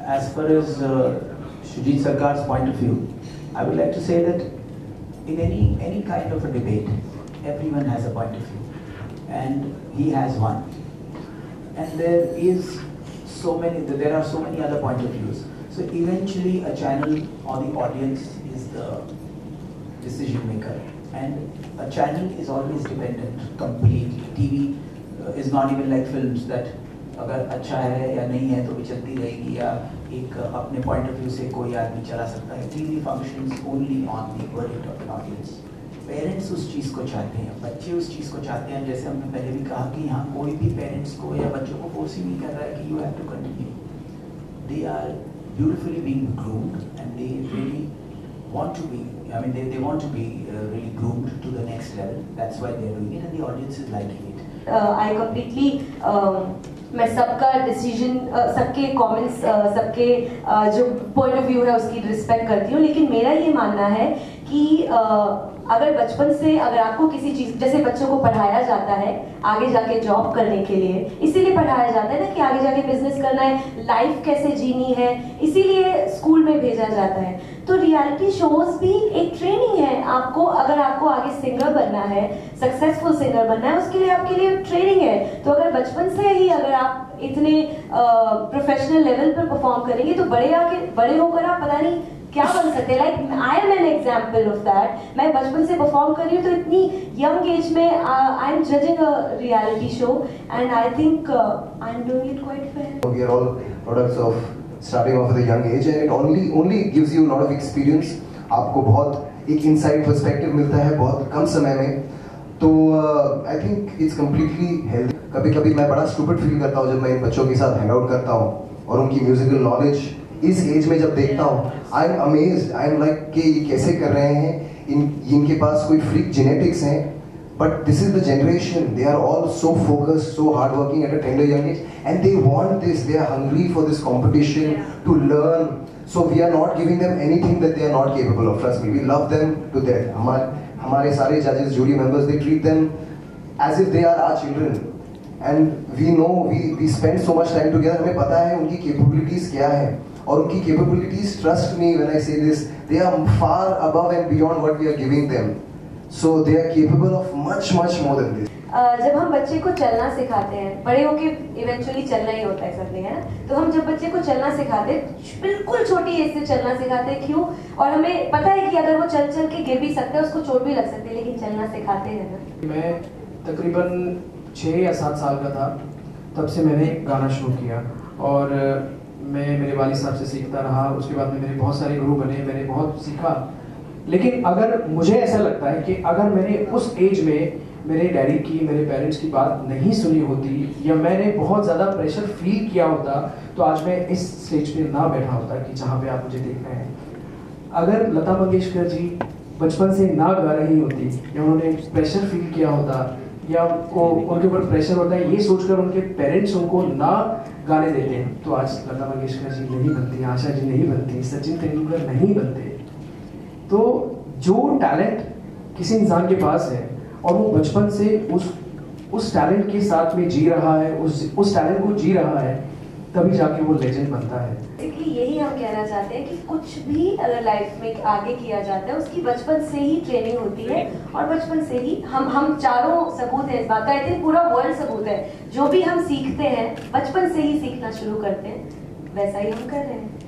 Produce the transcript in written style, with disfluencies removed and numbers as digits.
as far as Shoojit Sarkar's point of view, I would like to say that in any kind of a debate, everyone has a point of view, and he has one. And there are so many other point of views. So eventually, a channel or the audience is the decision maker, and a channel is always dependent completely. TV is not even like films that अगर अच्छा है या नहीं है तो भी चलती रहेगी, या एक अपने पॉइंट ऑफ व्यू से कोई आदमी चला सकता है. TV functions only on the verdict of an audience. Parents उस चीज़ को चाहते हैं, बच्चे उस चीज़ को चाहते हैं. जैसे हमने पहले भी कहा कि यहाँ कोई भी पेरेंट्स को या बच्चों को फोर्स ही नहीं कर रहा है कि you have to continue. They are beautifully being groomed and they really want to be, I mean they want to be really groomed to the next level. That's why they're doing it and the audience is liking it. I completely मैं सबका decision, सबके comments, सबके जो point of view है उसकी respect करती हूँ, लेकिन मेरा ये मानना है कि अगर बचपन से अगर आपको किसी चीज़, जैसे बच्चों को पढ़ाया जाता है आगे जाके जॉब करने के लिए, इसीलिए पढ़ाया जाता है ना कि आगे जाके बिजनेस करना है, लाइफ कैसे जीनी है, इसीलिए स्कूल में भेजा जाता है. तो रियलिटी शोज भी एक ट्रेनिंग है. आपको अगर आपको आगे सिंगर बनना है, सक्सेसफुल सिंगर बनना है, उसके लिए आपके लिए ट्रेनिंग है. तो अगर बचपन से ही अगर आप इतने प्रोफेशनल लेवल पर परफॉर्म करेंगे तो बड़े होकर आप पता नहीं क्या बन सकते हैं. Like I am an example of that. मैं बचपन से परफॉर्म कर रही हूँ, तो इतनी यंग एज में I am judging a reality show and I think I am doing it quite well. We are all products of starting off at a young age and it only gives you a lot of experience. आपको बहुत एक inside perspective मिलता है बहुत कम समय में. तो I think it's completely healthy. कभी-कभी मैं बड़ा stupid feel करता हूँ जब मैं इन बच्चों के साथ hang out करता हूँ और उनकी musical knowledge इस एज में जब देखता हूँ, I am amazed. I am like कि ये कैसे कर रहे हैं, इनके पास कोई फ्रीक जेनेटिक्स हैं. But this is the generation, they are all so focused, so hard working at a tender young age, and they want this, they are hungry for this competition to learn. So we are not giving them anything that they are not capable of. Trust me, we love them to that. हमारे सारे जजेस, jury members, they treat them as if they are our children. And we know, we spend so much time together. हमें पता है उनकी capabilities क्या है, और उनकी capabilities, trust me when I say this, they are far above and beyond what we are giving them. So they are capable of much more than this. जब हम बच्चे को चलना सिखाते हैं, बड़े होके इवेंचुअली चलना ही होता है सबने, है ना. तो हम जब बच्चे को चलना सिखाते हैं, बिल्कुल छोटी एज से चलना सिखाते हैं. क्यों? और हमें पता है कि अगर वो चल के गिर भी सकता है, उसको चोट भी लग सकती है, लेकिन चलना सिखाते हैं ना. मैं तकरीबन 6 या 7 साल का था, तब से मैंने गाना शुरू किया और मैं मेरे वालिद साहब से सीखता रहा. उसके बाद में मेरे बहुत सारे गुरु बने, मैंने बहुत सीखा. लेकिन अगर मुझे ऐसा लगता है कि अगर मैंने उस एज में मेरे डैडी की, मेरे पेरेंट्स की बात नहीं सुनी होती, या मैंने बहुत ज़्यादा प्रेशर फील किया होता, तो आज मैं इस स्टेज पे ना बैठा होता कि जहाँ पे आप मुझे देख रहे हैं. अगर लता मंगेशकर जी बचपन से ना गा रही होती, या उन्होंने प्रेशर फील किया होता, या उनके ऊपर प्रेशर होता है ये सोचकर उनके पेरेंट्स उनको ना गाने देते हैं, तो आज लता मंगेशकर जी नहीं बनती, आशा जी नहीं बनती, सचिन तेंदुलकर नहीं बनते. तो जो टैलेंट किसी इंसान के पास है और वो बचपन से उस टैलेंट के साथ में जी रहा है, उस टैलेंट को जी रहा है, तभी जाके वो लेजेंड बनता है. इसलिए यही हम कहना चाहते हैं कि कुछ भी अगर लाइफ में आगे किया जाता है, उसकी बचपन से ही ट्रेनिंग होती है. और बचपन से ही हम चारों सबूत है इस बात का. आई थिंक पूरा वर्ल्ड सबूत है. जो भी हम सीखते हैं बचपन से ही सीखना शुरू करते हैं, वैसा ही हम कर रहे हैं.